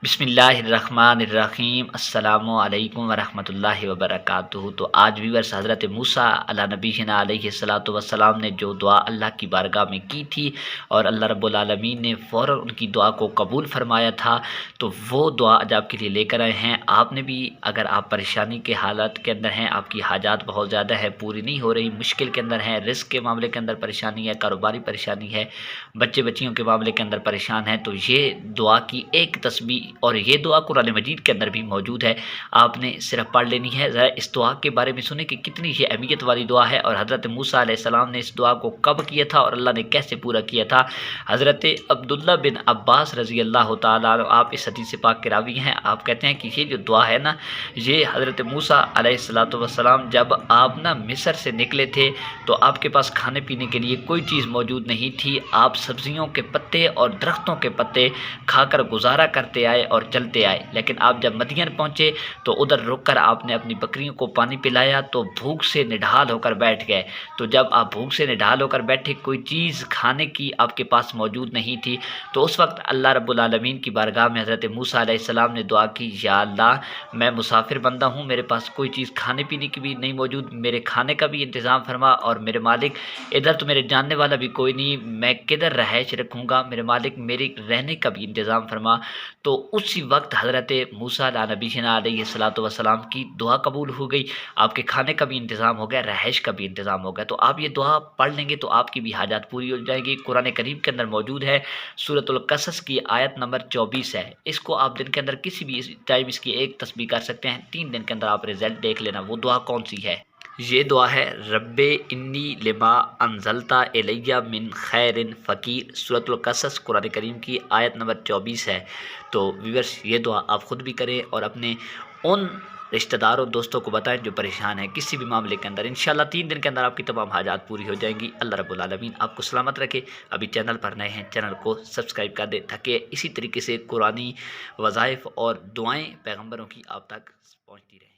बिस्मिल्लाहिर्रहमानिर्रहीम अस्सलामु अलैकुम वरहमतुल्लाहि वबरकातुहू। तो आज व्यूअर्स हज़रत मूसा अला नबीना अलैहिस्सलातु वस्सलाम ने जो दुआ अल्लाह की बारगाह में की थी और अल्लाह रब्बुल आलमीन ने फ़ौरन उनकी दुआ को कबूल फरमाया था, तो वो दुआ आज आपके लिए लेकर आए हैं। आपने भी अगर आप परेशानी के हालात के अंदर हैं, आपकी हाजात बहुत ज़्यादा है, पूरी नहीं हो रही, मुश्किल के अंदर हैं, रिस्क के मामले के अंदर परेशानी है, कारोबारी परेशानी है, बच्चे बच्चियों के मामले के अंदर परेशान हैं, तो ये दुआ की एक तस्बीह और ये दुआ कुरान मजीद के अंदर भी मौजूद है। आपने सिर्फ पढ़ लेनी है। ज़रा इस दुआ के बारे में सुने कि कितनी ही अहमियत वाली दुआ है और हज़रत मूसा अलैहिस्सलाम ने इस दुआ को कब किया था और अल्लाह ने कैसे पूरा किया था। हज़रत अब्दुल्ला बिन अब्बास रज़ी अल्लाह तआला अन्हु, आप इस हदीस पाक के रावी हैं, आप कहते हैं कि ये जो दुआ है ना, ये हज़रत मूसा अलैहिस्सलातु वस्सलाम जब आप ना मिस्र से निकले थे तो आपके पास खाने पीने के लिए कोई चीज़ मौजूद नहीं थी। आप सब्जियों के पत्ते और दरख्तों के पत्ते खाकर गुजारा करते आए और चलते आए, लेकिन आप जब मदियन पहुँचे तो उधर रुककर आपने अपनी बकरियों को पानी पिलाया तो भूख से निढाल होकर बैठ गए। तो जब आप भूख से निढाल होकर बैठे, कोई चीज़ खाने की आपके पास मौजूद नहीं थी, तो उस वक्त अल्लाह रब्बुल आलमीन की बारगाह में हज़रत मूसा अलैहिस्सलाम ने दुआ की, या अल्लाह, मैं मुसाफिर बंदा हूँ, मेरे पास कोई चीज़ खाने पीने की भी नहीं मौजूद, मेरे खाने का भी इंतज़ाम फरमा, और मेरे मालिक इधर तो मेरे जानने वाला भी कोई नहीं, मैं किधर रहायश रखूँगा, मेरे मालिक मेरे रहने का भी इंतज़ाम फरमा। तो उसी वक्त हज़रत मूसा अला नबीना अलैहिस्सलातु वस्सलाम की दुआ कबूल हो गई, आपके खाने का भी इंतज़ाम हो गया, रहायश का भी इंतज़ाम हो गया। तो आप ये दुआ पढ़ लेंगे तो आपकी भी हाजात पूरी हो जाएगी। कुरान करीम के अंदर मौजूद है, सूरतुल कसस की आयत नंबर 24 है। इसको आप दिन के अंदर किसी भी टाइम इसकी एक तस्बीह कर सकते हैं, 3 दिन के अंदर आप रिज़ल्ट देख लेना। वो दुआ कौन सी है? ये दुआ है, रब्बे इन्नी लिमा अनज़लता इलैया मिन खैरिन फ़कीर। सूरतुल कसस कुरान करीम की आयत नंबर 24 है। तो व्यूअर्स, ये दुआ आप ख़ुद भी करें और अपने उन रिश्तेदारों दोस्तों को बताएं जो परेशान हैं किसी भी मामले के अंदर। इंशाल्लाह 3 दिन के अंदर आपकी तमाम हाजात पूरी हो जाएंगी। अल्लाह रब्बुल आलमीन आपको सलामत रखे। अभी चैनल पर नए हैं, चैनल को सब्सक्राइब कर दें ताकि इसी तरीके से कुरानी वज़ाइफ और दुआएँ पैगम्बरों की आप तक पहुँचती रहें।